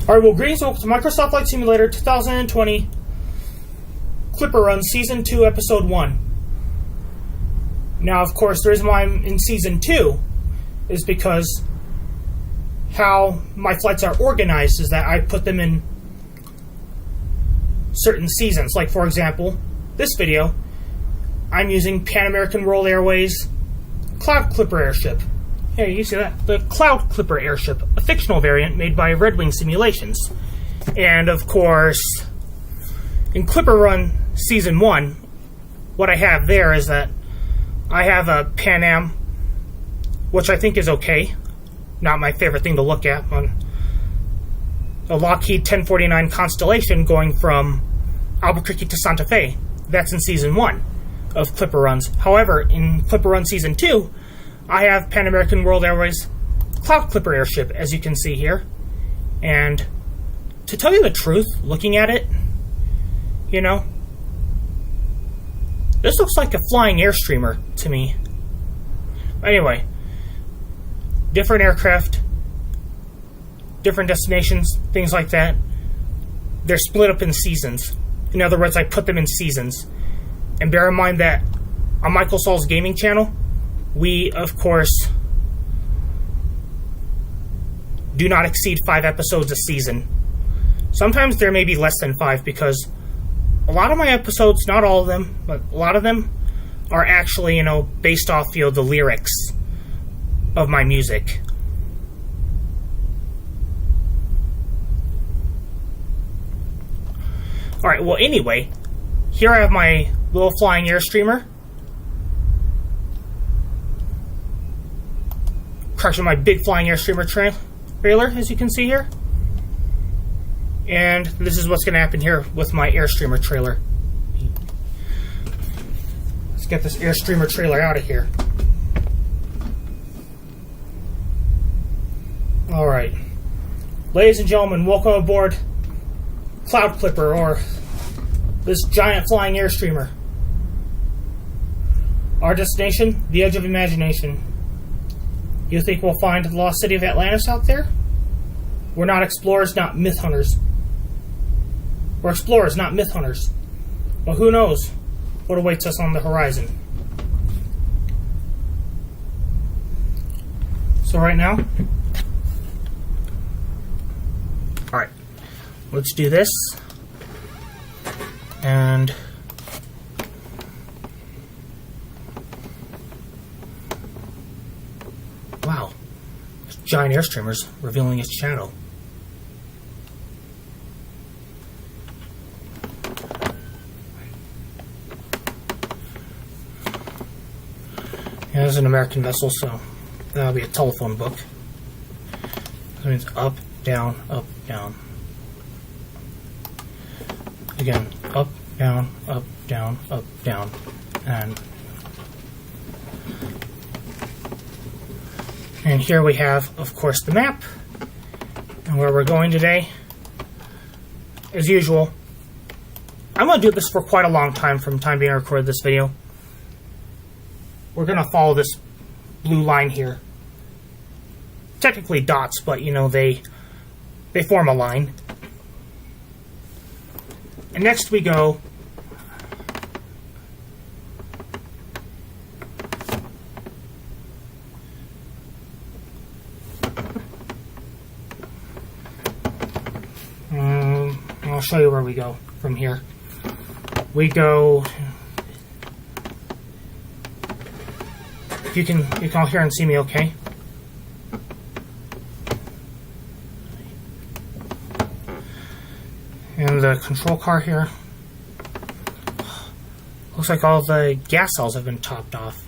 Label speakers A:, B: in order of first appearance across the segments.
A: Alright, well, greetings, welcome to Microsoft Flight Simulator 2020 Clipper Run Season 2, Episode 1. Now, of course, the reason why I'm in Season 2 is because how my flights are organized is that I put them in certain seasons. Like, for example, this video, I'm using Pan American World Airways Cloud Clipper Airship. Here, you see that? The Cloud Clipper Airship, a fictional variant made by Redwing Simulations. And, of course, in Clipper Run Season 1, what I have there is that I have a Pan Am, which I think is okay. Not my favorite thing to look at. On a Lockheed 1049 Constellation going from Albuquerque to Santa Fe. That's in Season 1 of Clipper Runs. However, in Clipper Run Season 2, I have Pan American World Airways Cloud Clipper Airship, as you can see here. And to tell you the truth, looking at it, you know, this looks like a flying Airstreamer to me. Anyway, different aircraft, different destinations, things like that. They're split up in seasons. In other words, I put them in seasons. And bear in mind that on Michael Saul's gaming channel, we, of course, do not exceed 5 episodes a season. Sometimes there may be less than 5 because a lot of my episodes, not all of them, but a lot of them are actually, you know, based off, you know, the lyrics of my music. Alright, well, anyway, here I have my little flying Airstreamer. Correction, my big flying Airstreamer trailer, as you can see here. And this is what's going to happen here with my Airstreamer trailer. Let's get this Airstreamer trailer out of here. Alright. Ladies and gentlemen, welcome aboard Cloud Clipper, or this giant flying Airstreamer. Our destination, the edge of imagination. You think we'll find the lost city of Atlantis out there? We're not explorers, not myth hunters. We're explorers, not myth hunters. But who knows what awaits us on the horizon. So right now, alright, let's do this. And wow, this giant Airstreamer's revealing its shadow. Yeah, this is an American vessel, so that'll be a telephone book. That means up, down, up, down. Again, up, down, up, down, up, down. And here we have, of course, the map and where we're going today. As usual, I'm going to do this for quite a long time from the time being I recorded this video. We're going to follow this blue line here. Technically dots, but you know, they form a line. And next we go I'll show you where we go from here. We go, you can all hear and see me okay? And the control car here, looks like all the gas cells have been topped off.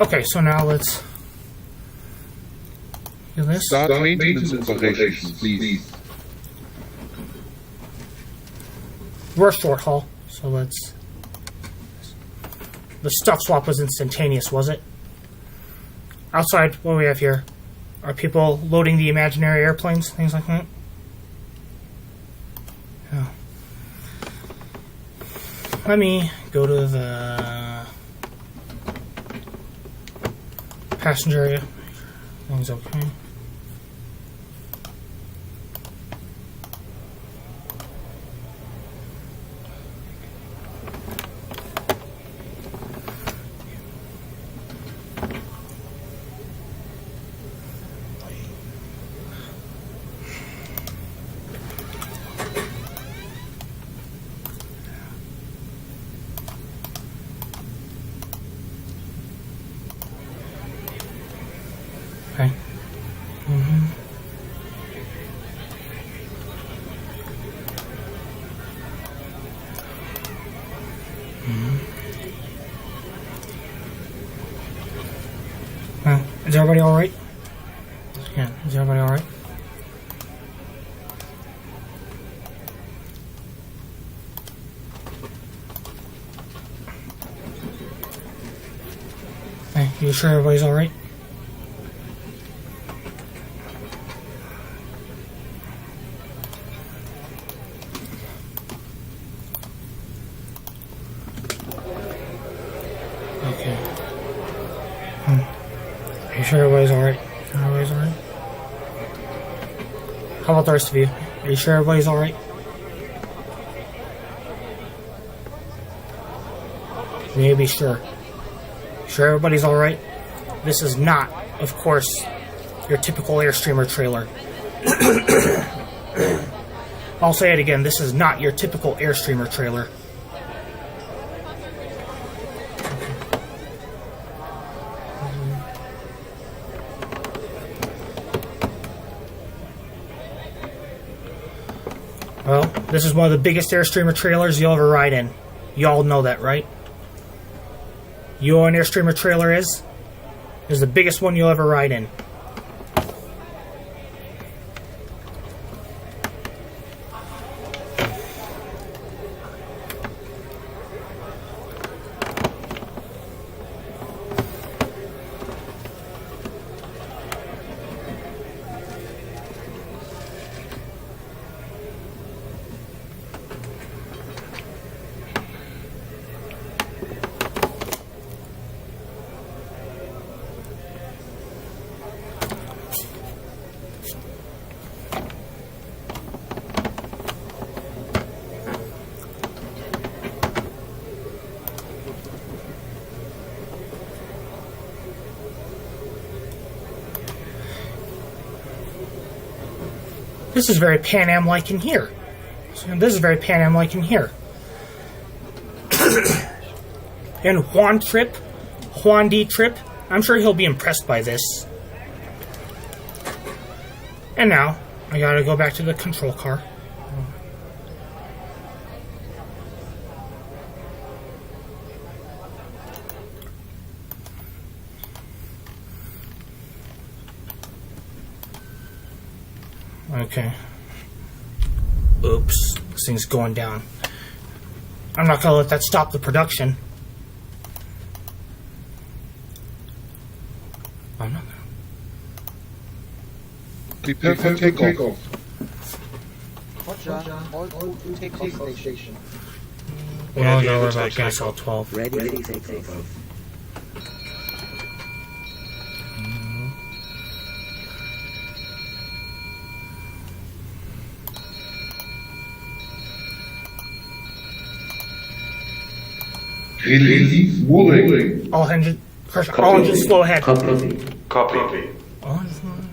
A: Okay, so now let's do this.
B: Start maintenance operations, please.
A: We're short haul, so let's... The stuff swap was instantaneous, was it? Outside, what do we have here? Are people loading the imaginary airplanes? Things like that? Yeah. let me go to the passenger area. Everything's okay. Okay. Is everybody all right? Yeah. Is everybody all right? Hey, you sure everybody's all right? Okay. You sure everybody's alright? Sure everybody's alright? How about the rest of you? Are you sure everybody's alright? You need to be sure. Sure everybody's alright? This is not, of course, your typical Airstreamer trailer. I'll say it again, this is not your typical Airstreamer trailer. Well, this is one of the biggest Airstreamer trailers you'll ever ride in. You all know that, right? You know what an Airstreamer trailer is? It's the biggest one you'll ever ride in. This is very Pan Am-like in here. This is very Pan Am-like in here. And Juan D. Trip, I'm sure he'll be impressed by this. And now, I gotta go back to the control car. Okay. Oops. This thing's going down. I'm not gonna let that stop the production. I'm not gonna.
B: Prepare for takeoff.
C: Roger. All to takeoff station.
A: We don't know about gas L12.
C: Ready to take off.
B: Release mooring.
A: All engines slow ahead.
D: Copy.
A: All engines slow ahead.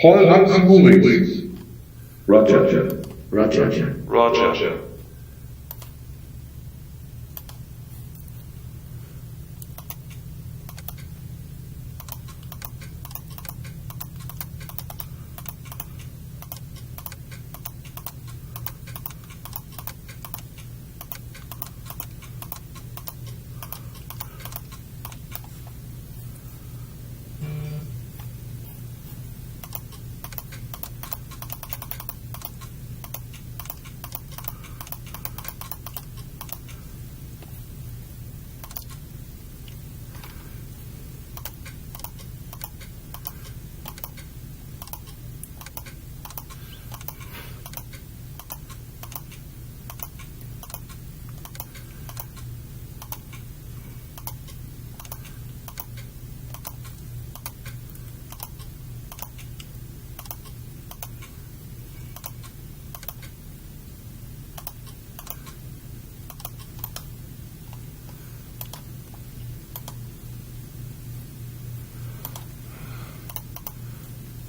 B: Haul up moorings.
C: Roger.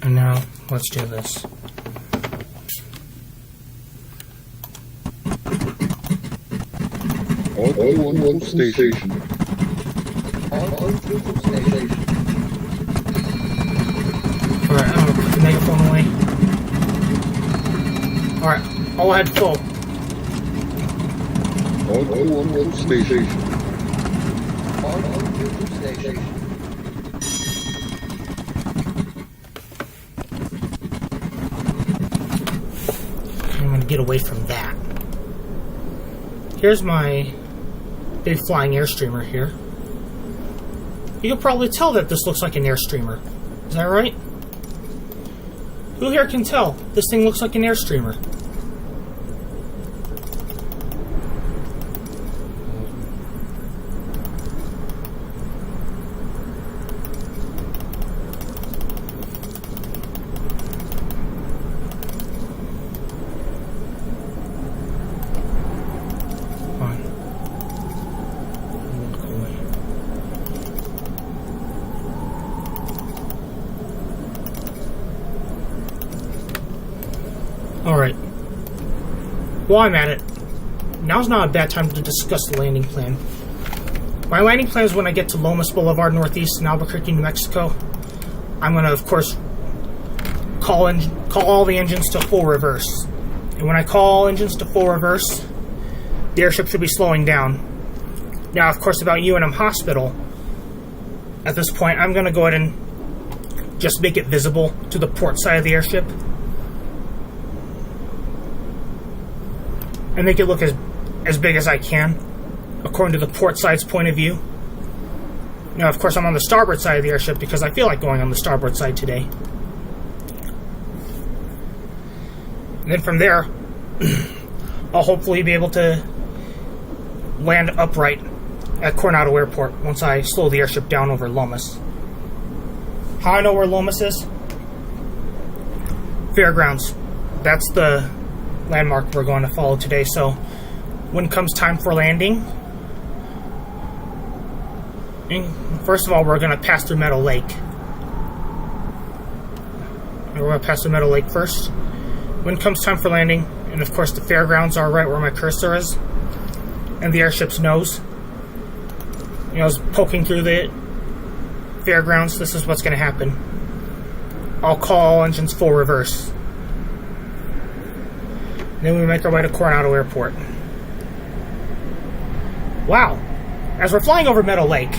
A: And now, let's do this.
B: All on station.
C: All station.
A: Alright, I'm gonna put the megaphone away. Alright, all ahead full.
B: All on station.
C: All station.
A: I'm gonna get away from that. Here's my big flying Airstreamer here. You can probably tell that this looks like an Airstreamer. Is that right? Who here can tell this thing looks like an Airstreamer? Alright. While I'm at it, now's not a bad time to discuss the landing plan. My landing plan is when I get to Lomas Boulevard Northeast in Albuquerque, New Mexico. I'm going to, of course, call all the engines to full reverse. And when I call all engines to full reverse, the airship should be slowing down. Now, of course, about UNM Hospital, at this point, I'm going to go ahead and just make it visible to the port side of the airship. And make it look as big as I can, according to the port side's point of view. Now, of course, I'm on the starboard side of the airship because I feel like going on the starboard side today. And then from there, I'll hopefully be able to land upright at Coronado Airport once I slow the airship down over Lomas. How I know where Lomas is? Fairgrounds. That's the landmark we're going to follow today. So when comes time for landing, first of all, we're going to pass through Meadow Lake. We're going to pass through Meadow Lake first. When comes time for landing, and of course the fairgrounds are right where my cursor is, and the airship's nose, you know, is poking through the fairgrounds, this is what's going to happen. I'll call all engines full reverse. Then we make our way to Coronado Airport. Wow. As we're flying over Meadow Lake,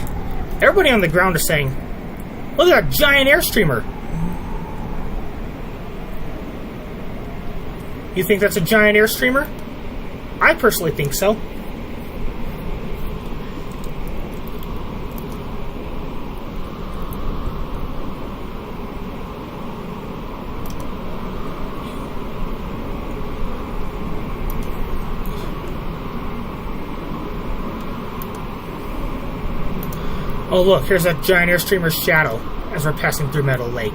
A: everybody on the ground is saying, look at that giant Airstreamer. You think that's a giant Airstreamer? I personally think so. Oh look, here's that giant Airstreamer's shadow as we're passing through Meadow Lake.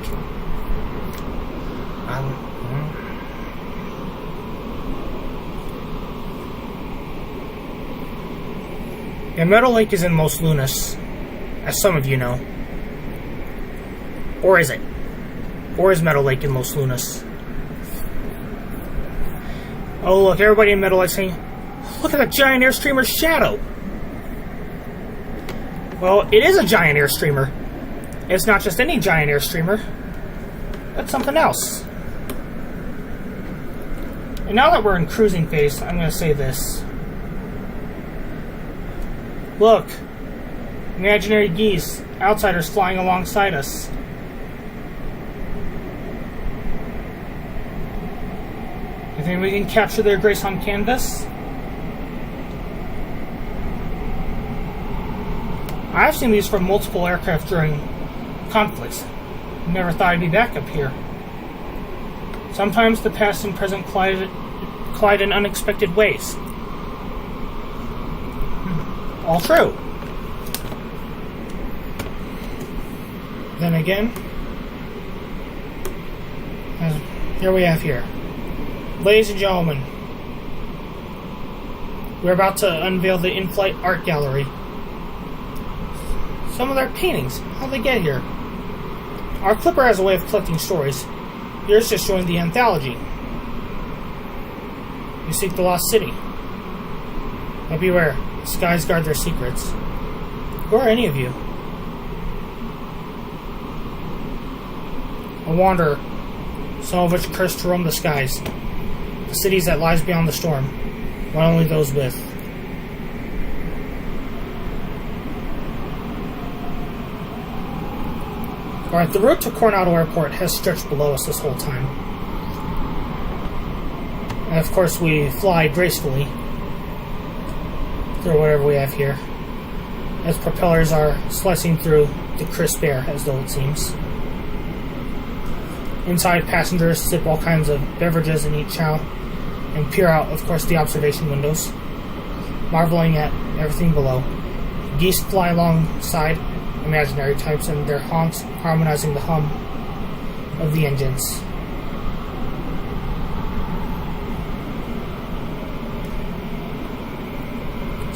A: And Meadow Lake is in Los Lunas, as some of you know. Or is it? Or is Meadow Lake in Los Lunas? Oh look, everybody in Meadow Lake saying, look at that giant Airstreamer's shadow! Well, it is a giant Airstreamer. It's not just any giant Airstreamer. That's something else. And now that we're in cruising phase, I'm going to say this. Look. Imaginary geese. Outsiders flying alongside us. You think we can capture their grace on canvas? I've seen these from multiple aircraft during conflicts. Never thought I'd be back up here. Sometimes the past and present collide in unexpected ways. All true. Then again, here we have here. Ladies and gentlemen, we're about to unveil the Inflight art gallery. Some of their paintings. How'd they get here? Our clipper has a way of collecting stories. Yours just joined the anthology. You seek the lost city. But beware, skies guard their secrets. Who are any of you? A wanderer, some of which cursed to roam the skies. The cities that lies beyond the storm, but only those with. Alright, the route to Coronado Airport has stretched below us this whole time. And of course we fly gracefully through whatever we have here, as propellers are slicing through the crisp air, as though it seems. Inside, passengers sip all kinds of beverages and eat chow, and peer out, of course, the observation windows, marveling at everything below. Geese fly alongside imaginary types, and their honks harmonizing the hum of the engines.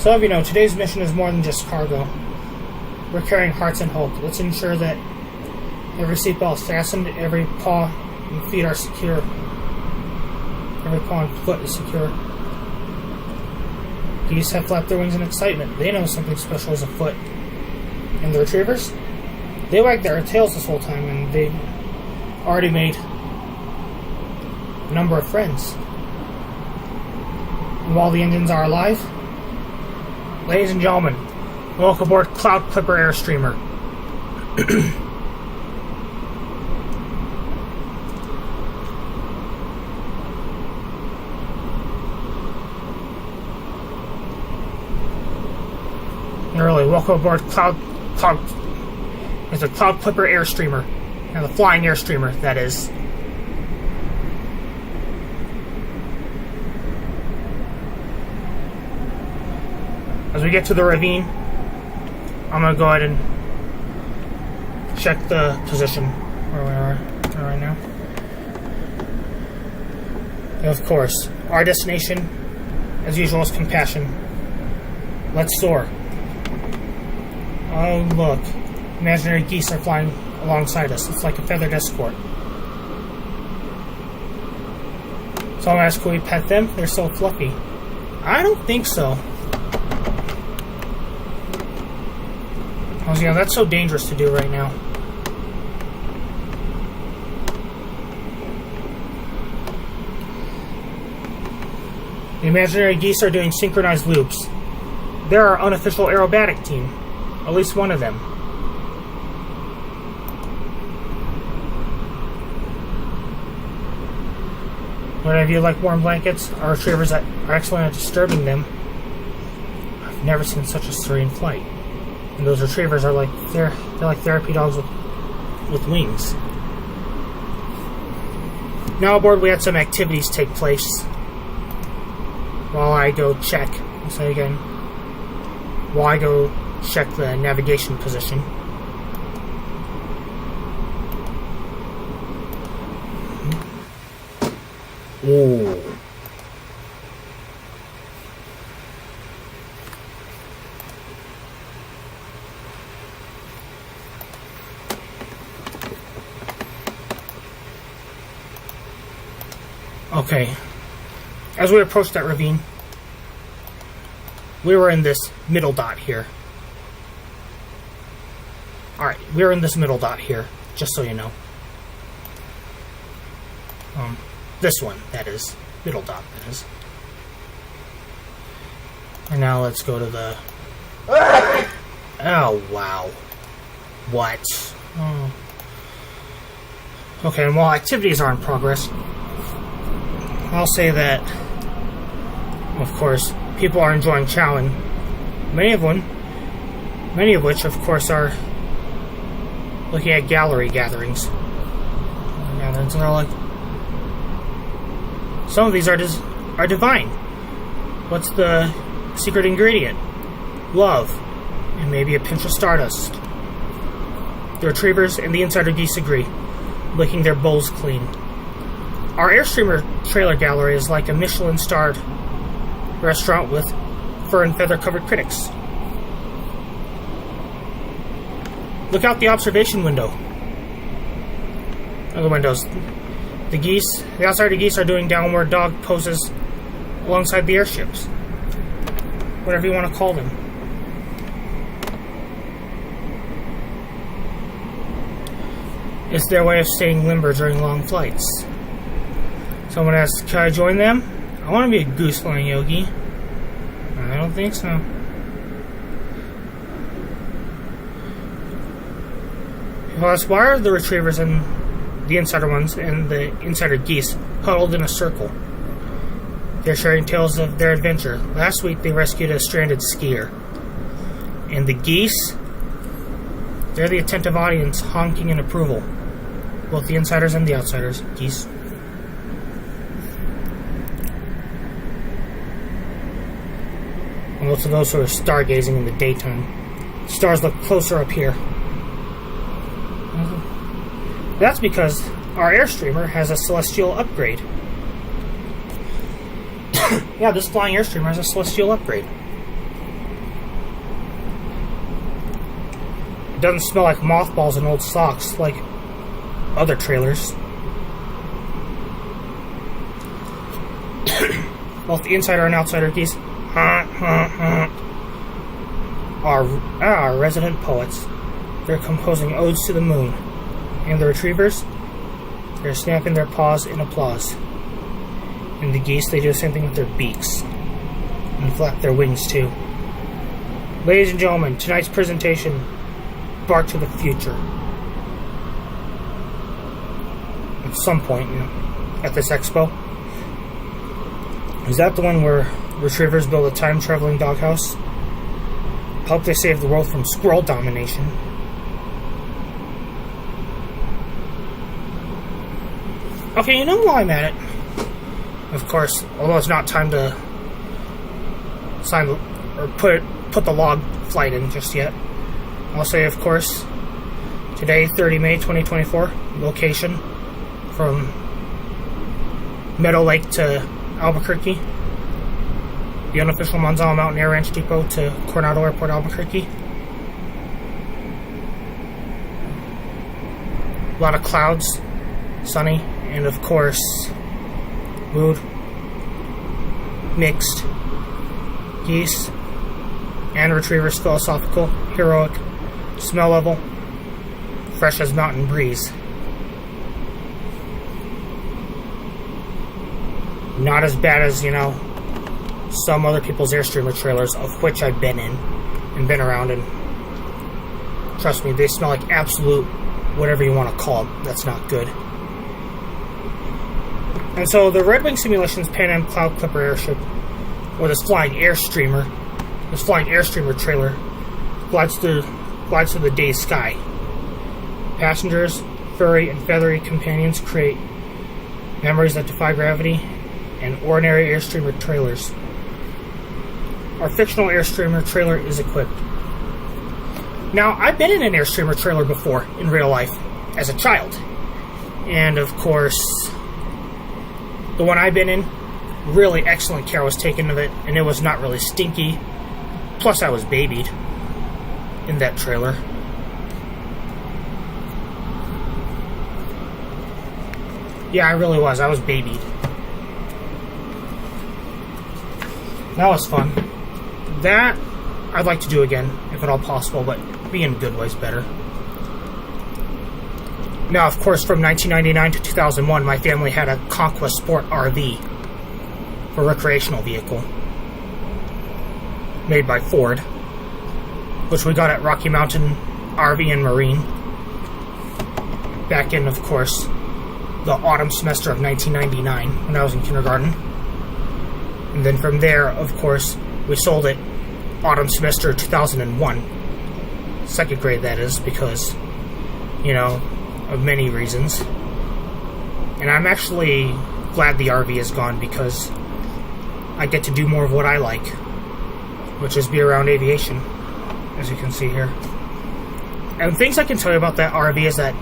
A: So, as you know, today's mission is more than just cargo. We're carrying hearts and hope. Let's ensure that every seatbelt is fastened, every paw and feet are secure. Every paw and foot is secure. Geese have flapped their wings in excitement. They know something special is afoot. And the retrievers? They wagged their tails this whole time, and they already made a number of friends. And while the engines are alive, ladies and gentlemen, welcome aboard Cloud Clipper Airstreamer. Early, welcome aboard it's a Cloud Clipper Airstreamer, and the flying Airstreamer, that is. As we get to the ravine, I'm going to go ahead and check the position where we are right now. And of course, our destination, as usual, is compassion. Let's soar. Oh, look. Imaginary geese are flying alongside us. It's like a feathered escort. So I'm asked, can we pet them? They're so fluffy. I don't think so. Oh, yeah, that's so dangerous to do right now. The imaginary geese are doing synchronized loops. They're our unofficial aerobatic team. At least one of them. Whatever of you like warm blankets, our retrievers are excellent at disturbing them. I've never seen such a serene flight. And those retrievers are like they're like therapy dogs with wings. Now aboard we had some activities take place. While I go check. I'll say again. While I go check the navigation position. Ooh. Okay. As we approached that ravine, we were in this middle dot here. Alright, we're in this middle dot here, just so you know. This one, that is. Middle dot, that is. And now let's go to the... Oh, wow. What? Oh. Okay, and while activities are in progress, I'll say that, of course, people are enjoying chowing. Many of which, of course, are looking at gallery gatherings. And they're like, some of these are divine. What's the secret ingredient? Love, and maybe a pinch of stardust. The retrievers and the insider geese agree, licking their bowls clean. Our Airstreamer trailer gallery is like a Michelin-starred restaurant with fur and feather-covered critics. Look out the observation window. the windows. The geese, the outsider geese are doing downward dog poses alongside the airships. Whatever you want to call them. It's their way of staying limber during long flights. Someone asks, can I join them? I want to be a goose flying yogi. I don't think so. Well, as why are the retrievers and the insider ones and the insider geese huddled in a circle? They're sharing tales of their adventure. Last week they rescued a stranded skier. And the geese, they're the attentive audience honking in approval. Both the insiders and the outsiders, geese. And most of those who are stargazing in the daytime. Stars look closer up here. That's because our Airstreamer has a celestial upgrade. Yeah, this flying Airstreamer has a celestial upgrade. It doesn't smell like mothballs and old socks like other trailers. Both the insider and outsider geese are resident poets. They're composing odes to the moon. And the retrievers, they're snapping their paws in applause. And the geese, they do the same thing with their beaks. And flap their wings too. Ladies and gentlemen, tonight's presentation, Bark to the Future. At some point, at this expo. Is that the one where retrievers build a time-traveling doghouse? Hope they save the world from squirrel domination. Okay, you know why I'm at it. Of course, although it's not time to sign or put the log flight in just yet. I'll say, of course, today, 30 May 2024, location from Meadow Lake to Albuquerque, the unofficial Manzano Mountain Air Ranch Depot to Coronado Airport, Albuquerque. A lot of clouds, sunny, and of course, mood, mixed, geese, and retrievers philosophical, heroic, smell level, fresh as mountain breeze. Not as bad as, some other people's Airstreamer trailers, of which I've been in and been around, and trust me, they smell like absolute whatever you want to call them. That's not good. And so the Redwing Simulations Pan Am Cloud Clipper Airship, or this flying Airstreamer trailer, glides through the day's sky. Passengers, furry and feathery companions create memories that defy gravity and ordinary Airstreamer trailers. Our fictional Airstreamer trailer is equipped. Now, I've been in an Airstreamer trailer before, in real life, as a child. And, of course, the one I've been in, really excellent care was taken of it, and it was not really stinky. Plus, I was babied in that trailer. Yeah, I really was. I was babied. That was fun. That I'd like to do again, if at all possible, but being good way's better. Now, of course, from 1999 to 2001, my family had a Conquest Sport RV, a recreational vehicle, made by Ford, which we got at Rocky Mountain RV and Marine, back in, of course, the autumn semester of 1999, when I was in kindergarten. And then from there, of course, we sold it autumn semester 2001. Second grade, that is, because, of many reasons. And I'm actually glad the RV is gone, because I get to do more of what I like, which is be around aviation, as you can see here. And things I can tell you about that RV is that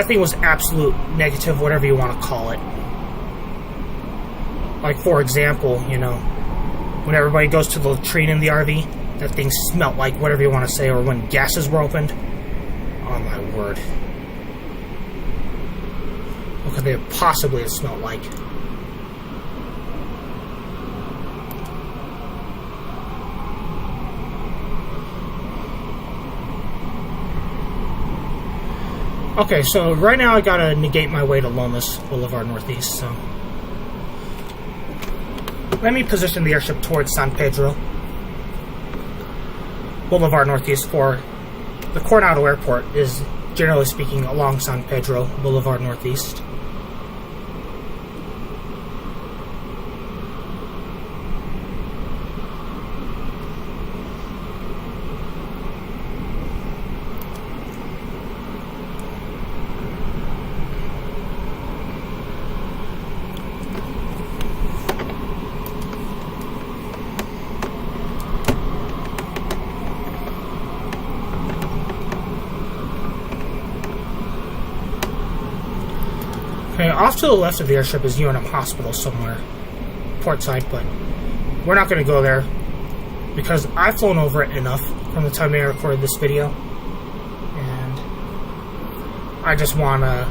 A: thing was absolute negative, whatever you want to call it. Like, for example, when everybody goes to the latrine in the RV, that thing smelled like whatever you want to say, or when gases were opened. Oh my word. What could they possibly have smelled like? Okay, so right now I gotta negate my way to Lomas Boulevard Northeast, so let me position the airship towards San Pedro Boulevard Northeast. For the Coronado Airport is, generally speaking, along San Pedro Boulevard Northeast. Okay, off to the left of the airship is UNM Hospital somewhere, port side, but we're not going to go there because I've flown over it enough from the time I recorded this video, and I just want to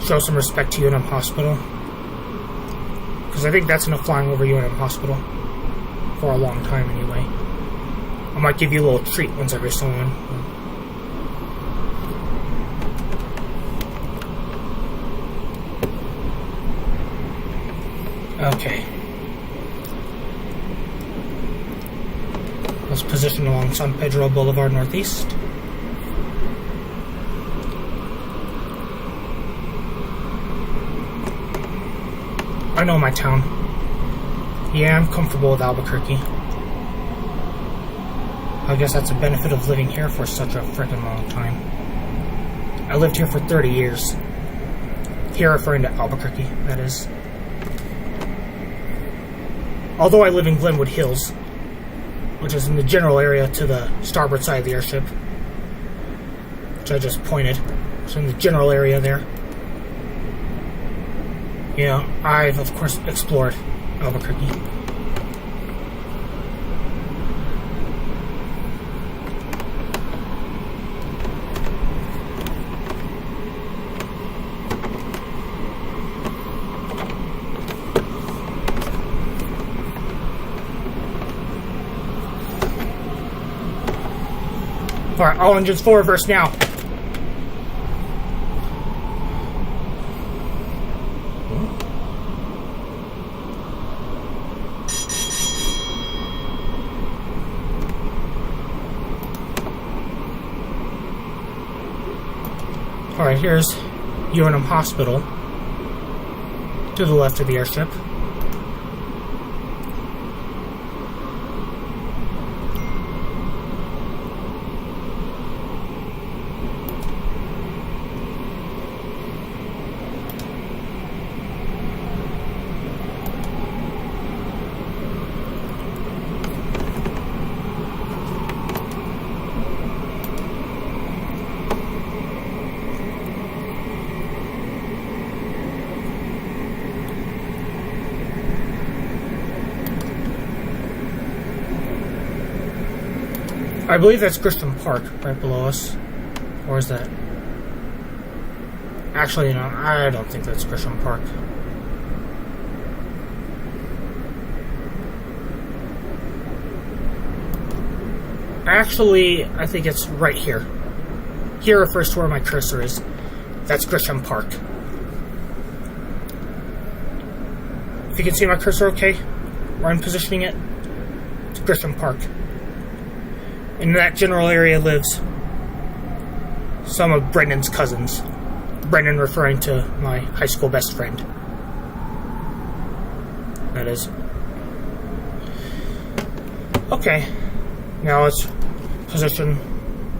A: show some respect to UNM Hospital, because I think that's enough flying over UNM Hospital for a long time anyway. I might give you a little treat once every so on. Okay. Let's position along San Pedro Boulevard Northeast. I know my town. Yeah, I'm comfortable with Albuquerque. I guess that's a benefit of living here for such a freaking long time. I lived here for 30 years. Here referring to Albuquerque, that is. Although I live in Glenwood Hills, which is in the general area to the starboard side of the airship, which I just pointed. So in the general area there. You know, I've of course explored Albuquerque. Alright, all engines full reverse now. Alright, here's UNM Hospital to the left of the airship. I believe that's Grisham Park right below us. Or is that? Actually, no, I don't think that's Grisham Park. Actually, I think it's right here. Here refers to where my cursor is. That's Grisham Park. If you can see my cursor okay, where I'm positioning it, it's Grisham Park. In that general area lives some of Brendan's cousins. Brendan referring to my high school best friend. That is. Okay. Now let's position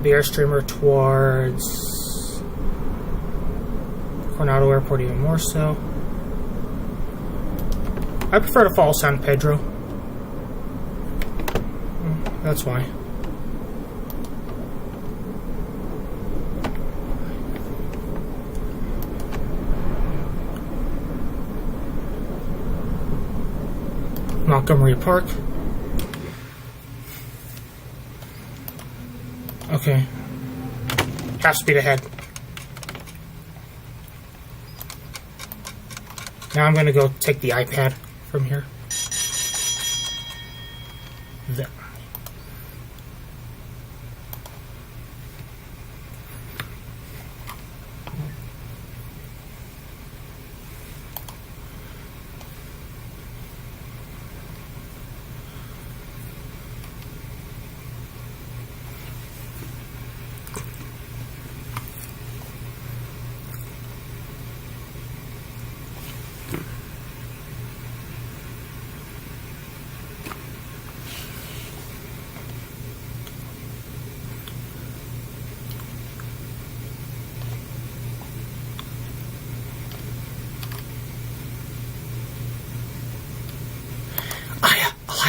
A: the Airstreamer towards Coronado Airport even more so. I prefer to follow San Pedro. That's why. Montgomery Park. Okay. Half speed ahead. Now I'm going to go take the iPad from here. There.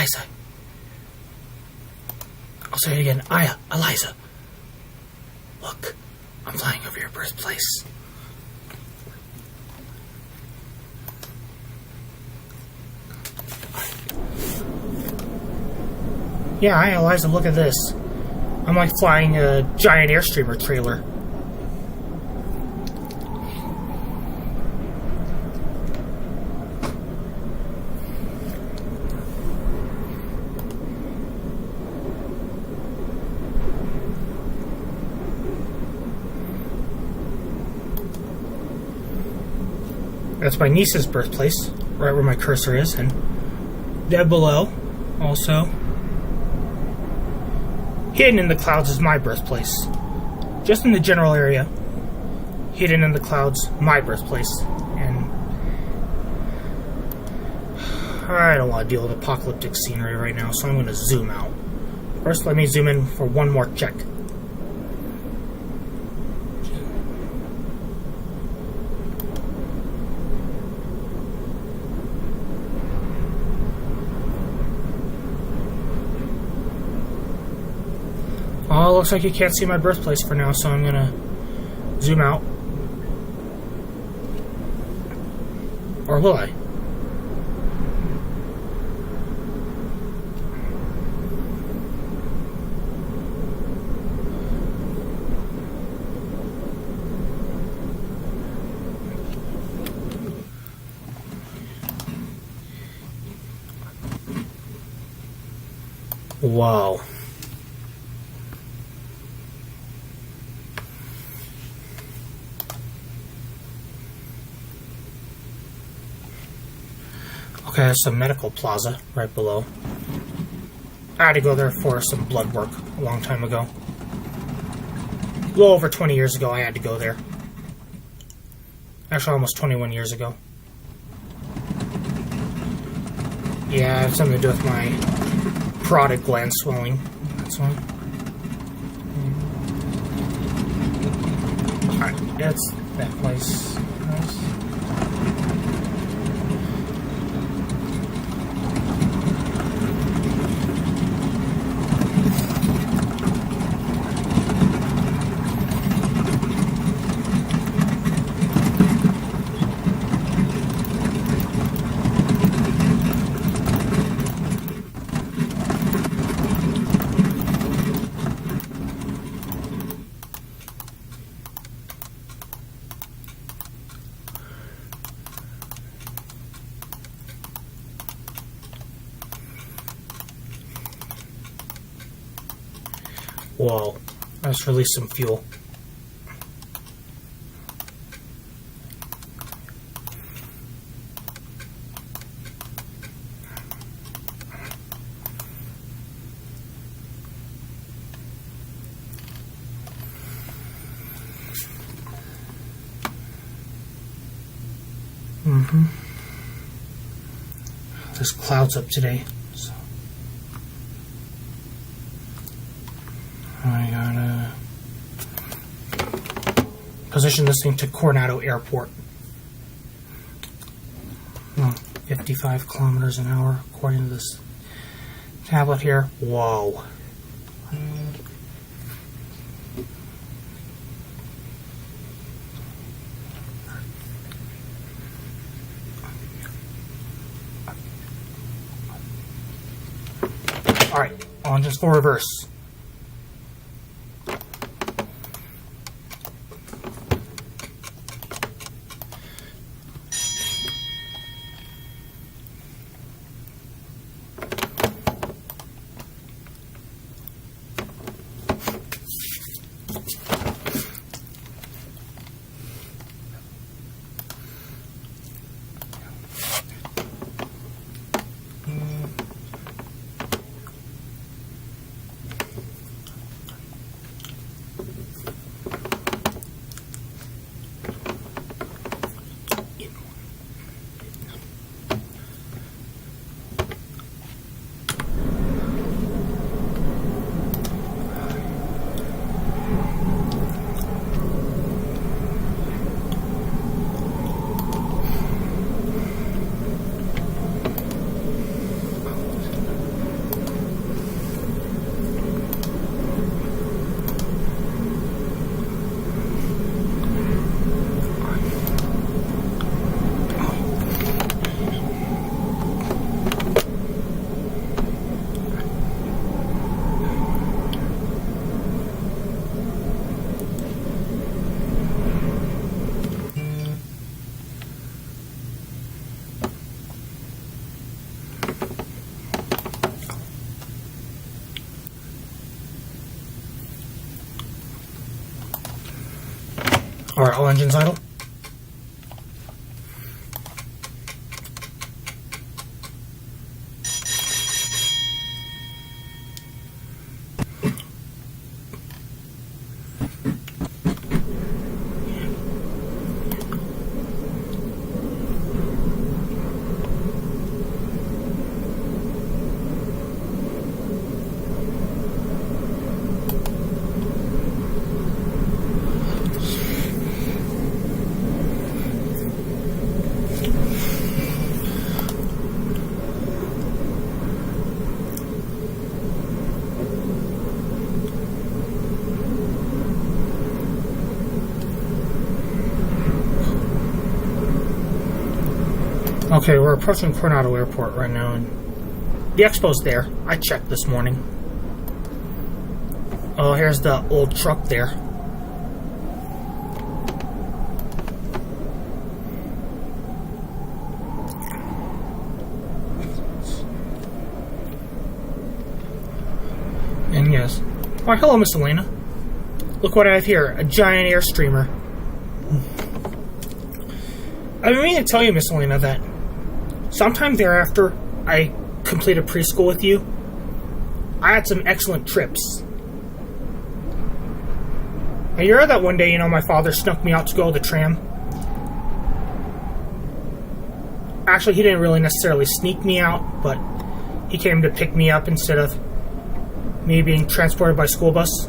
A: Eliza. I'll say it again. Aya, Eliza. Look, I'm flying over your birthplace. Yeah, Aya, Eliza, look at this. I'm like flying a giant Airstreamer trailer. That's my niece's birthplace, right where my cursor is, and dead below, also, hidden in the clouds is my birthplace. Just in the general area, hidden in the clouds, my birthplace. And I don't want to deal with apocalyptic scenery right now, so I'm going to zoom out. First, let me zoom in for one more check. Oh, looks like you can't see my birthplace for now, so I'm gonna zoom out. Or will I? Wow. Okay, there's some medical plaza right below. I had to go there for some blood work a long time ago. A little over 20 years ago, I had to go there. Actually, almost 21 years ago. Yeah, it had something to do with my parotid gland swelling. That's why. Alright, that's that place. Whoa, let's release some fuel. There's clouds up today. So I gotta position this thing to Coronado Airport. 55 kilometers an hour according to this tablet here. Whoa. Alright, on just for reverse. Alright, all engines idle. Okay, we're approaching Coronado Airport right now, and the expo's there. I checked this morning. Oh, here's the old truck there. And yes. Why, hello, Miss Elena. Look what I have here, a giant Airstreamer. I've been meaning to tell you, Miss Elena, that sometime thereafter I completed preschool with you. I had some excellent trips. And you heard that one day, my father snuck me out to go to the tram? Actually, he didn't really necessarily sneak me out, but he came to pick me up instead of me being transported by school bus.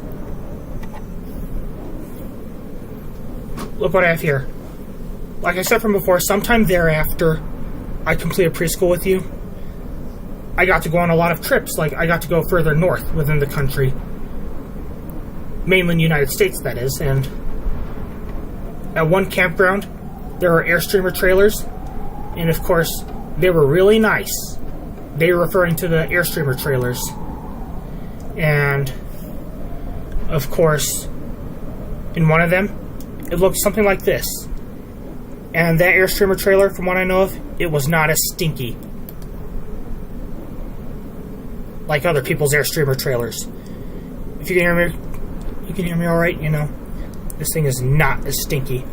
A: Look what I have here. Like I said from before, sometime thereafter, I completed preschool with you. I got to go on a lot of trips. Like, I got to go further north within the country. Mainland United States, that is. And at one campground, there were Airstreamer trailers. And, of course, they were really nice. They were referring to the Airstreamer trailers. And, of course, in one of them, it looked something like this. And that Airstreamer trailer, from what I know of, it was not as stinky like other people's Airstreamer trailers. If you can hear me, you can hear me alright, this thing is not as stinky.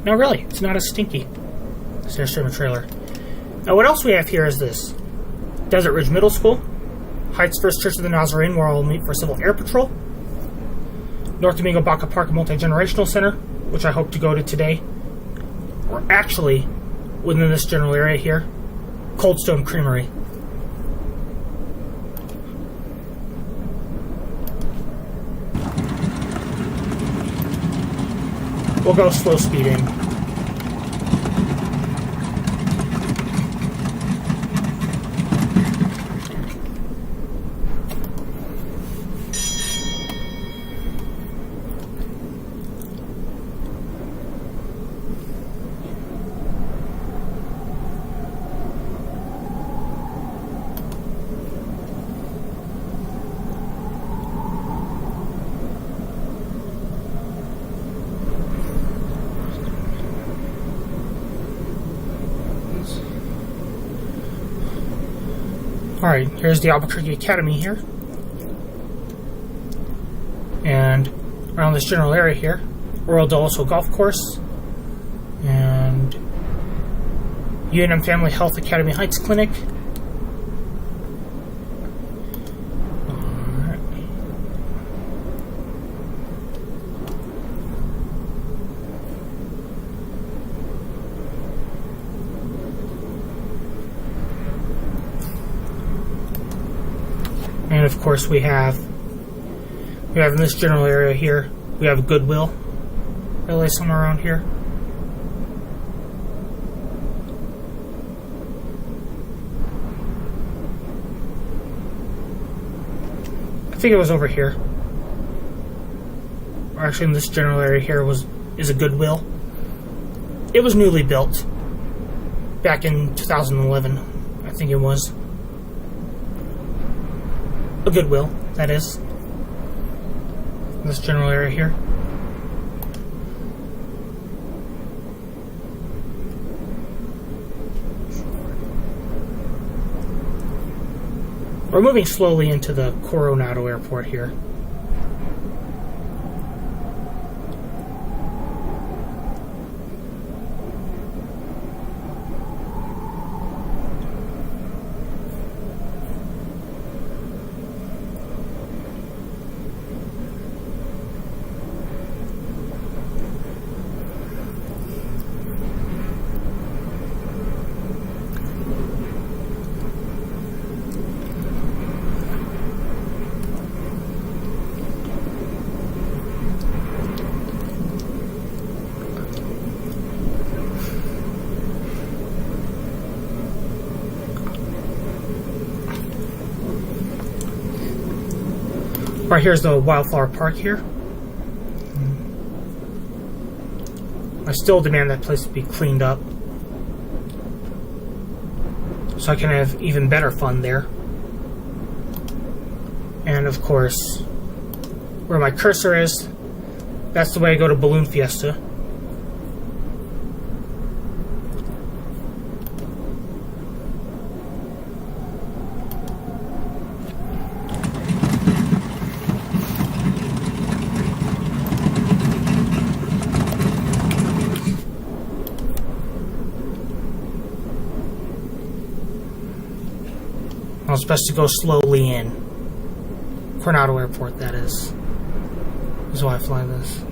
A: No, really, it's not as stinky. This Airstreamer trailer. Now, what else we have here is this. Desert Ridge Middle School, Heights First Church of the Nazarene, where I'll meet for Civil Air Patrol, North Domingo Baca Park Multi-Generational Center, which I hope to go to today. Or actually, within this general area here, Cold Stone Creamery. We'll go slow speeding. Alright, here's the Albuquerque Academy here. And around this general area here, Royal Del Oso Golf Course, and UNM Family Health Academy Heights Clinic. And of course we have in this general area here, we have Goodwill, really somewhere around here. I think it was over here. Or actually in this general area here is a Goodwill. It was newly built back in 2011, I think it was. A Goodwill, that is. This general area here. We're moving slowly into the Coronado Airport here. Right here's the Wildflower Park here. I still demand that place to be cleaned up, so I can have even better fun there. And of course, where my cursor is, that's the way I go to Balloon Fiesta. It's best to go slowly in. Coronado Airport, that is why I fly this.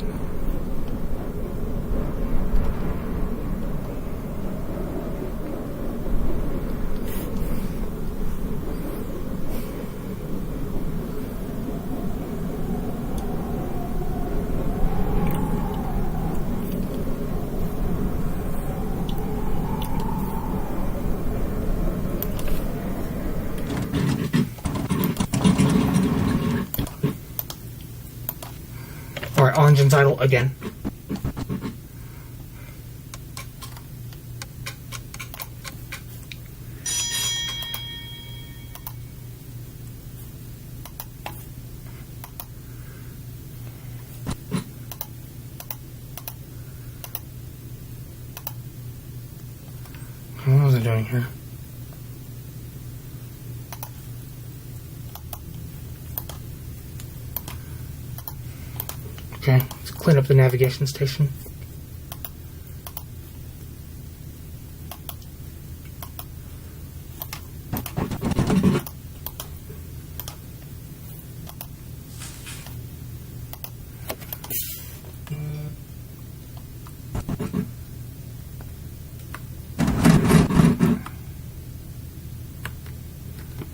A: Alright, all engines idle again. What was I doing here? Okay, let's clean up the navigation station.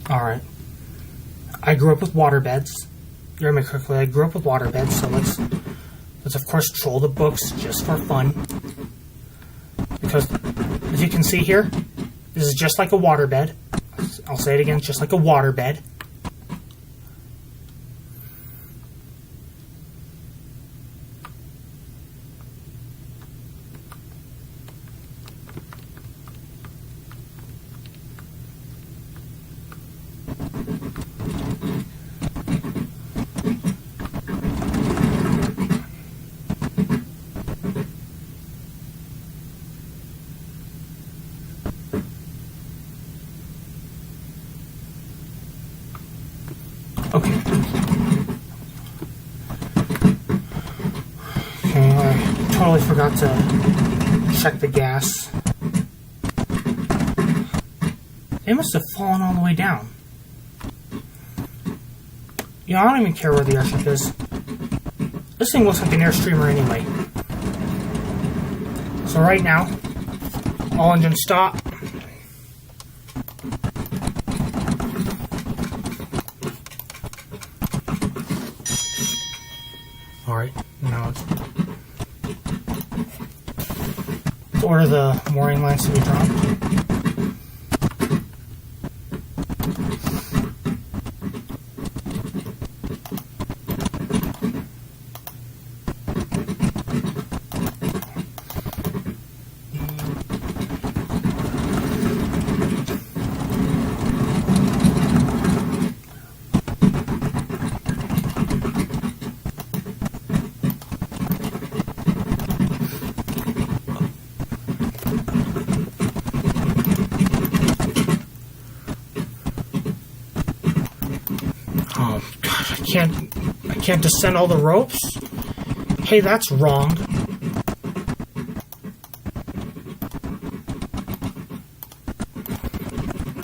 A: Alright. I grew up with waterbeds. You heard me correctly, I grew up with waterbeds, so let's of course troll the books just for fun. Because, as you can see here, this is just like a waterbed. I'll say it again, just like a waterbed. Okay. Okay, I totally forgot to check the gas. They must have fallen all the way down. Yeah, I don't even care where the airship is. This thing looks like an Airstreamer anyway. So right now, all engines stop. Alright, now let's order the mooring lines to be dropped. I can't descend all the ropes? Hey, that's wrong.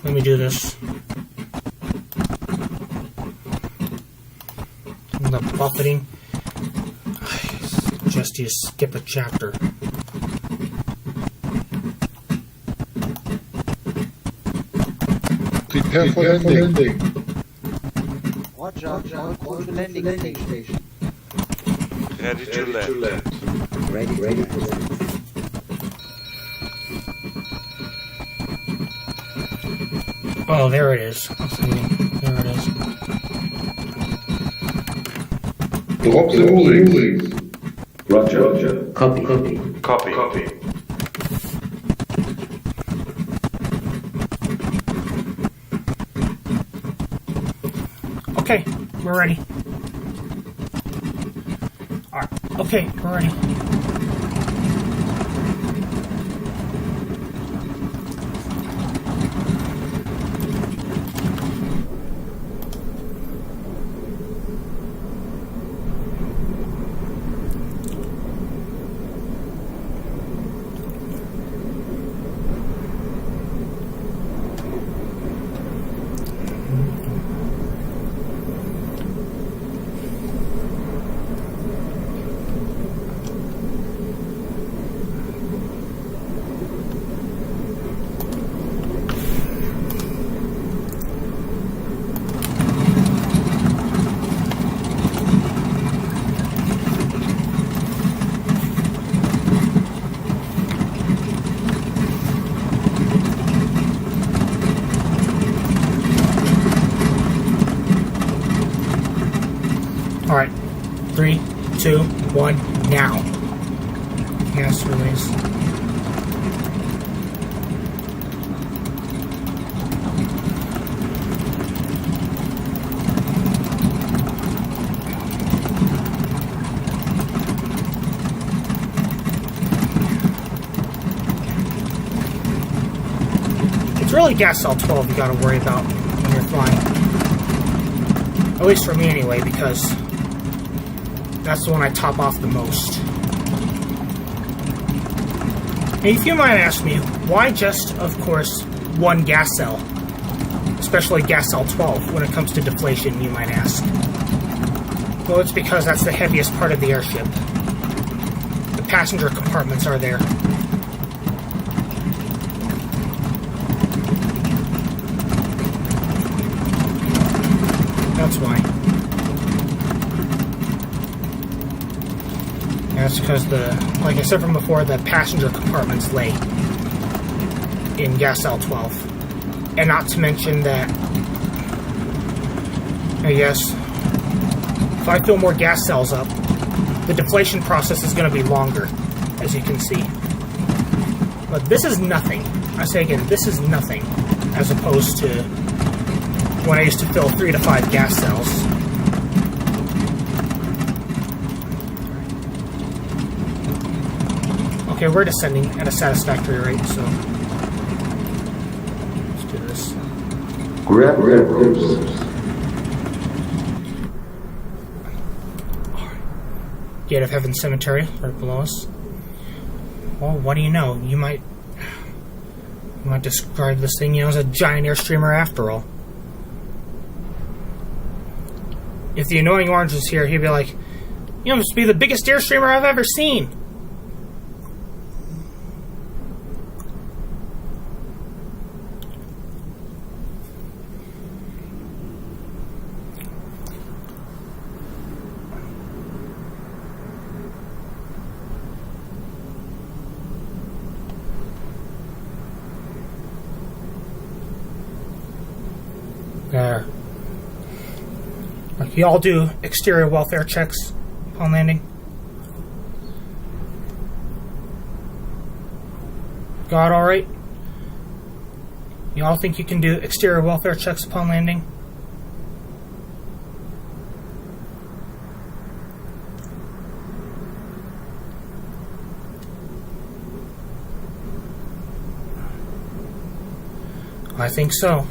A: Let me do this. The buffeting. Just you skip a chapter.
B: Prepare for landing.
C: Watch out, close the landing station.
D: Ready to land.
C: Ready to land.
A: Oh, there it is. There it is.
B: Drop the moorings.
E: Roger. Copy.
D: Copy.
A: Okay, we're ready. Alright, okay, we're ready. Alright. 3, 2, 1, now. Gas release. It's really gas cell 12 you gotta worry about when you're flying. At least for me anyway, because that's the one I top off the most. And if you might ask me, why just, of course, one gas cell? Especially gas cell 12 when it comes to deflation, you might ask. Well, it's because that's the heaviest part of the airship. The passenger compartments are there. That's why. That's because like I said from before, the passenger compartments lay in gas cell 12. And not to mention that, yes, if I fill more gas cells up, the deflation process is going to be longer, as you can see. But this is nothing. I say again, this is nothing, as opposed to when I used to fill 3 to 5 gas cells. Okay, we're descending at a satisfactory rate, so let's do this.
E: Grab course.
A: Gate of Heaven Cemetery, right below us. Well, what do you know? You might describe this thing, as a giant Airstreamer after all. If the annoying orange was here, he'd be like, "You must be the biggest Airstreamer I've ever seen." There. You all do exterior welfare checks upon landing. Got all right? You all think you can do exterior welfare checks upon landing? I think so.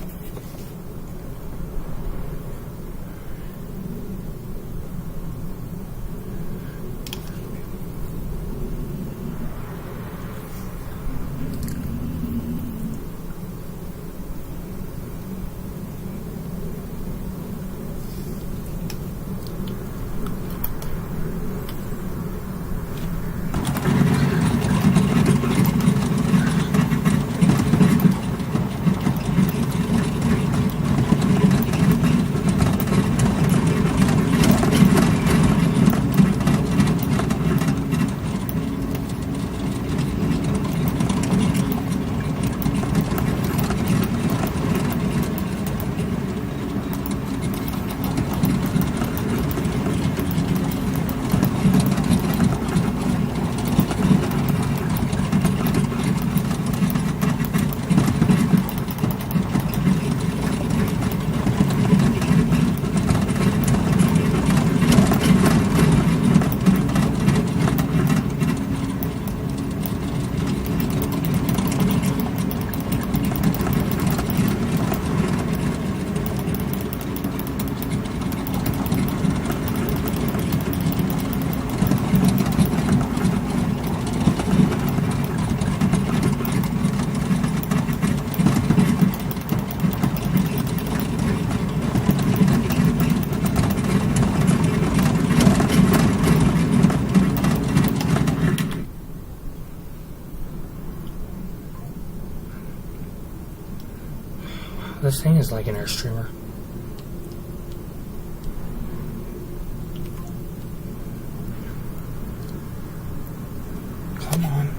A: thing is like an Airstreamer. Come on.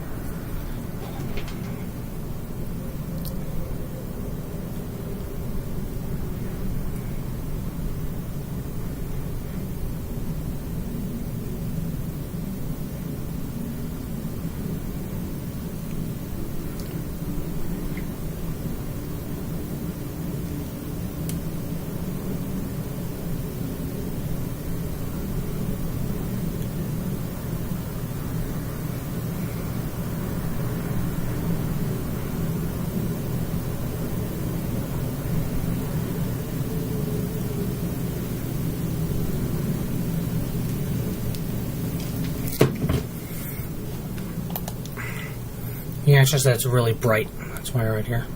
A: Yeah, it's just that it's really bright. That's why right here.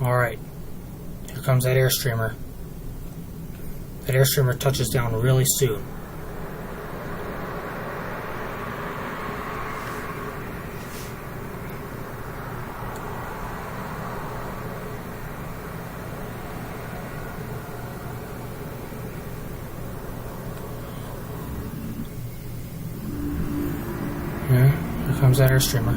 A: Alright. Here comes that Airstreamer. That Airstreamer touches down really soon. Yeah, here comes that Airstreamer.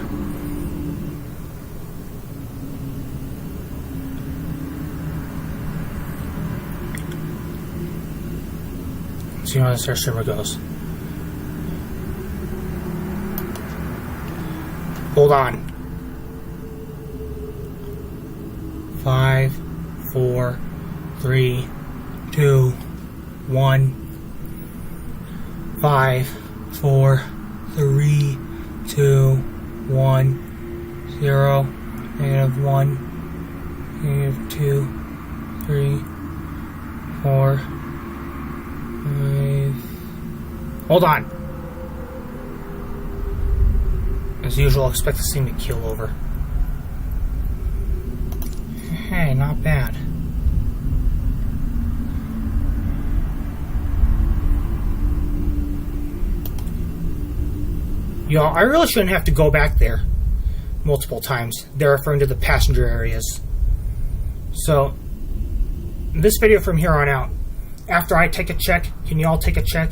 A: See how this Airstreamer goes. Hold on. 5, 4, 3, 2, 1. 5, 4, 3, 2, 1, 0, negative 1, negative 2, 3, 4, 5. Hold on. As usual, expect this thing to keel over. Hey, not bad. Y'all, I really shouldn't have to go back there multiple times. They're referring to the passenger areas. So, this video from here on out, after I take a check, can you all take a check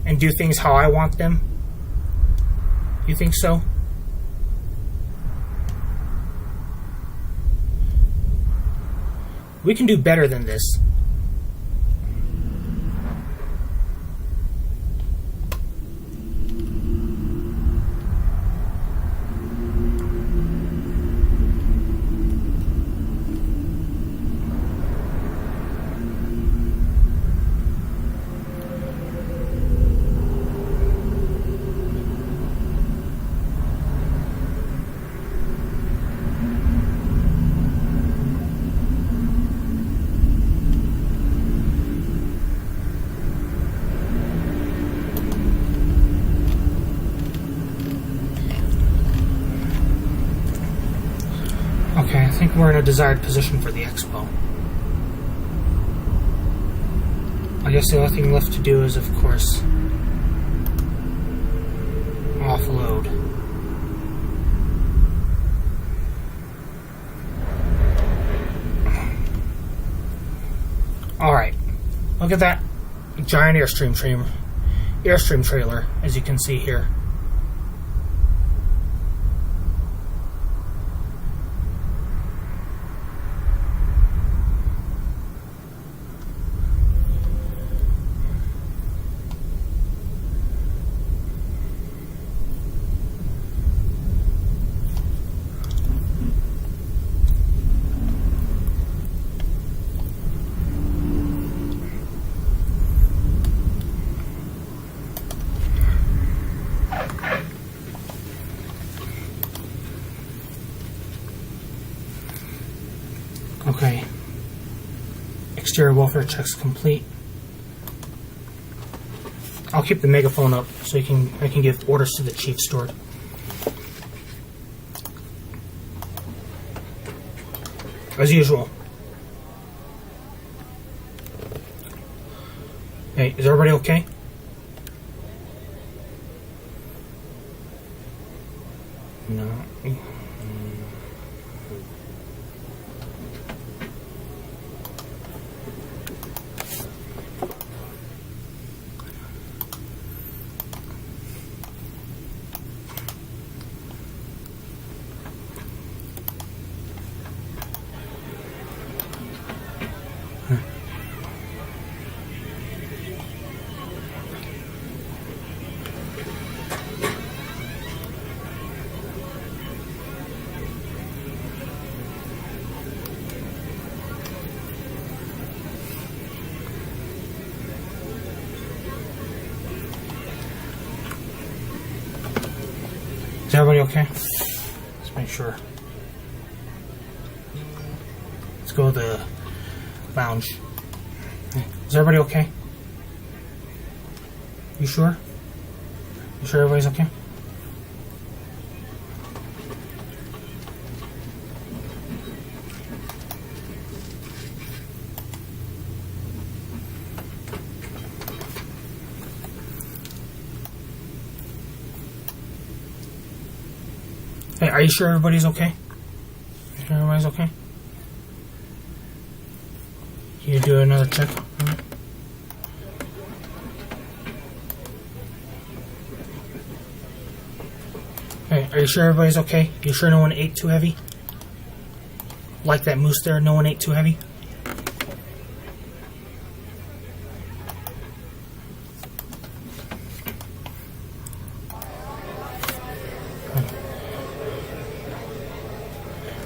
A: and do things how I want them? You think so? We can do better than this. Okay, I think we're in a desired position for the expo. I guess the only thing left to do is, of course, offload. Alright, look at that giant Airstream trailer, as you can see here. Okay. Exterior welfare checks complete. I'll keep the megaphone up so I can give orders to the chief steward. As usual. Hey, is everybody okay? No. Is everybody okay? Let's make sure. Let's go to the lounge. Is everybody okay? You sure? You sure everybody's okay? Hey, are you sure everybody's okay? You sure everybody's okay? Can you do another check? Hey, are you sure everybody's okay? You sure no one ate too heavy? Like that moose there, no one ate too heavy?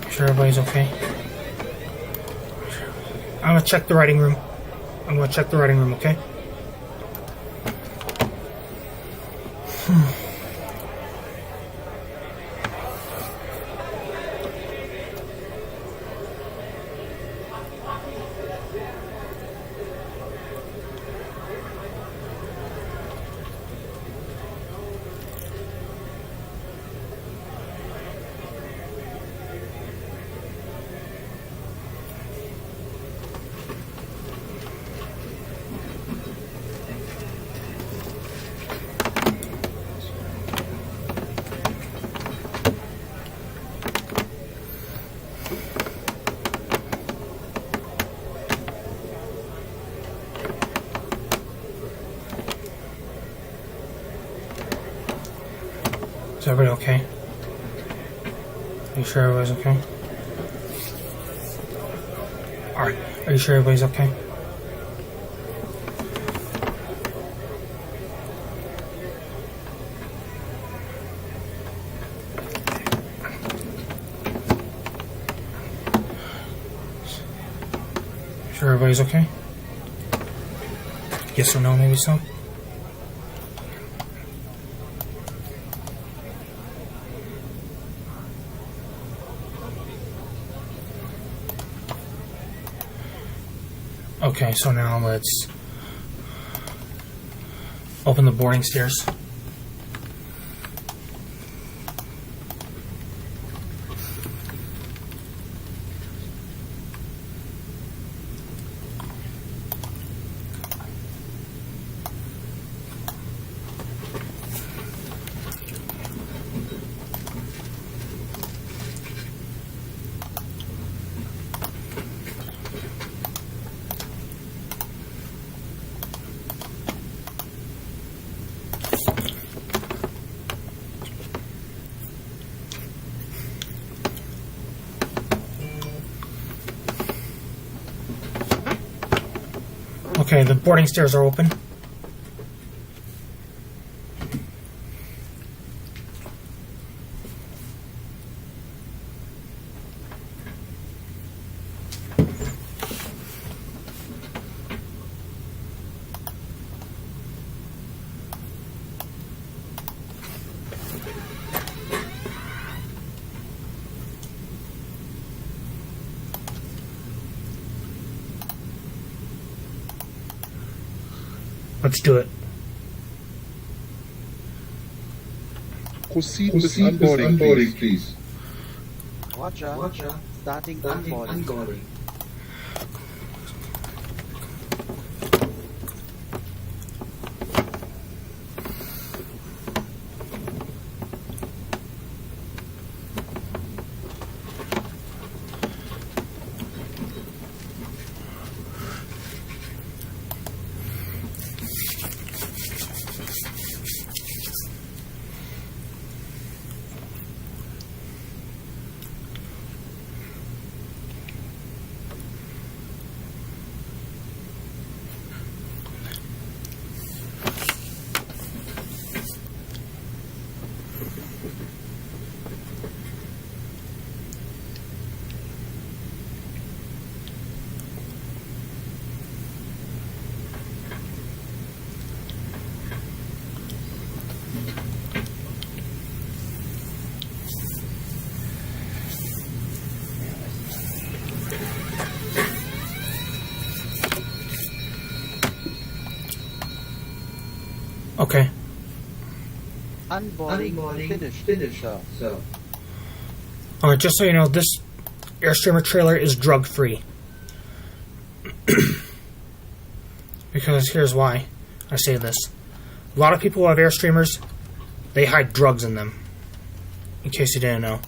A: Sure everybody's okay? I'm gonna check the writing room. Okay? Is everybody okay? Are you sure everybody's okay? Alright, are you sure everybody's okay? Sure everybody's okay? Yes or no, maybe so? Okay, so now let's open the boarding stairs. Okay, the boarding stairs are open. Let's do it.
B: Proceed with unboarding, please.
C: Roger. Starting unboarding.
A: Okay.
C: Unboarding finished, sir.
A: Alright, just so you know, this Airstreamer trailer is drug-free. Because here's why I say this. A lot of people who have Airstreamers, they hide drugs in them. In case you didn't know.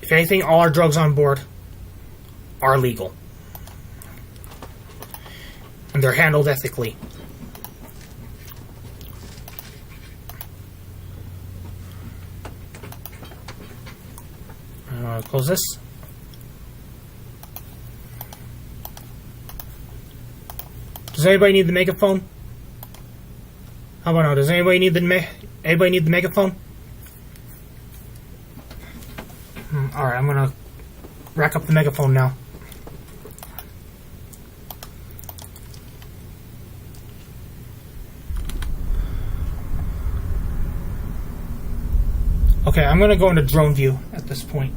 A: If anything, all our drugs on board are legal. And they're handled ethically. Close this. Does anybody need the megaphone? How about now? Does anybody need the megaphone? Alright, I'm gonna rack up the megaphone now. Okay, I'm gonna go into drone view at this point.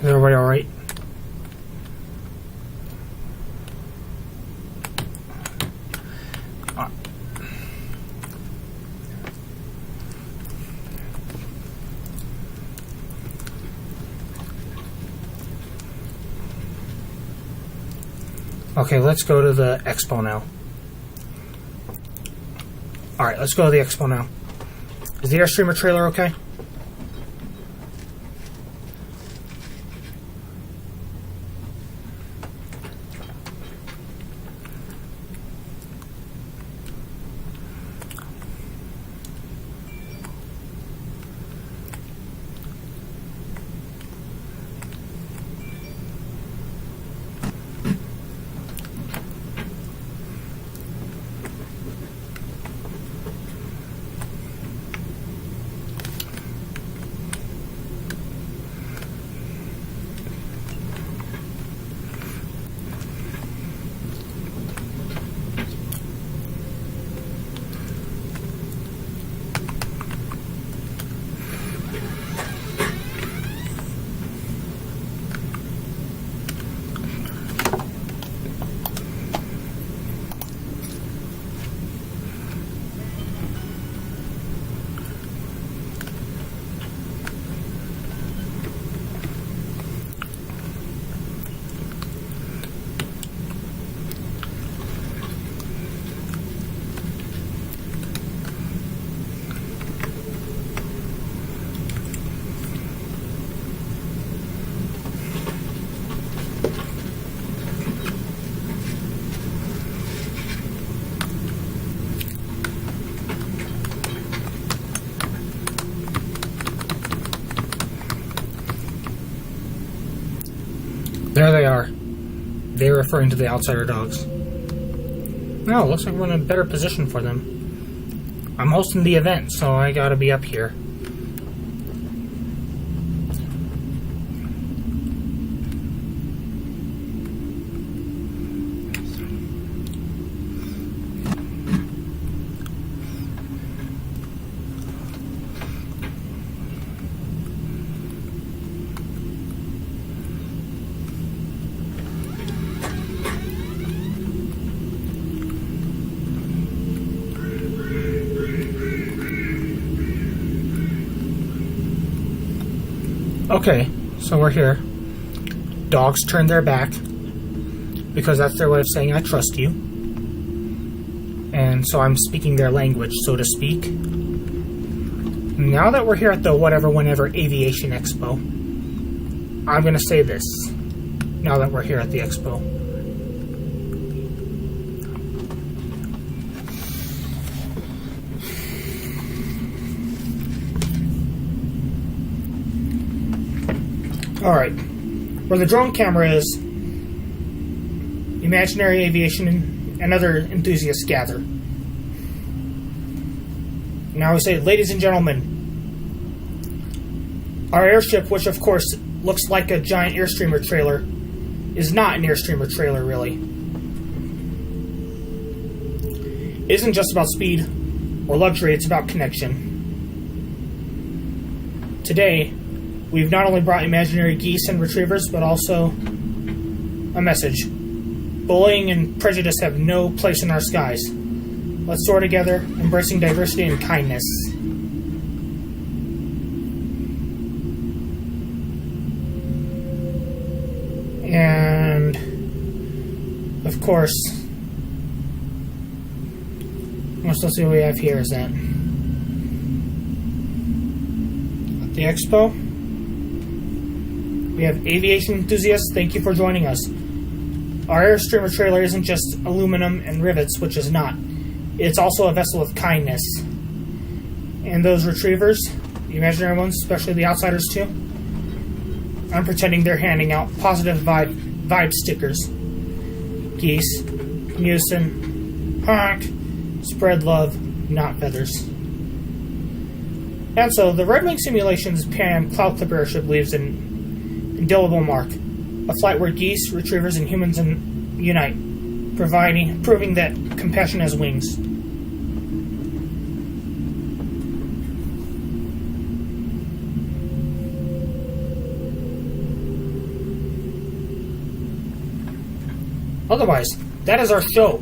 A: Is everybody alright? Okay, let's go to the expo now. Alright, let's go to the expo now. Is the Airstreamer trailer okay? There they are. They're referring to the outsider dogs. No, looks like we're in a better position for them. I'm hosting the event, so I gotta be up here. Okay, so we're here. Dogs turn their back because that's their way of saying I trust you. And so I'm speaking their language, so to speak. Now that we're here at the Whatever Whenever Aviation Expo, I'm going to say this now that we're here at the expo. Alright, where the drone camera is, imaginary aviation and other enthusiasts gather. Now we say, ladies and gentlemen, our airship, which of course looks like a giant Airstreamer trailer, is not an Airstreamer trailer, really. It isn't just about speed or luxury, it's about connection. Today, we've not only brought imaginary geese and retrievers, but also a message. Bullying and prejudice have no place in our skies. Let's soar together, embracing diversity and kindness. And, of course, let's see what we have here. Is that at the expo? We have aviation enthusiasts. Thank you for joining us. Our Airstreamer trailer isn't just aluminum and rivets, which is not. It's also a vessel of kindness. And those retrievers, the imaginary ones, especially the outsiders too, I'm pretending they're handing out positive vibe stickers. Geese, mucin, honk, spread love, not feathers. And so the Redwing simulation's Pan Cloud Clipper airship leaves an indelible mark. A flight where geese, retrievers, and humans unite, proving that compassion has wings. Otherwise, that is our show.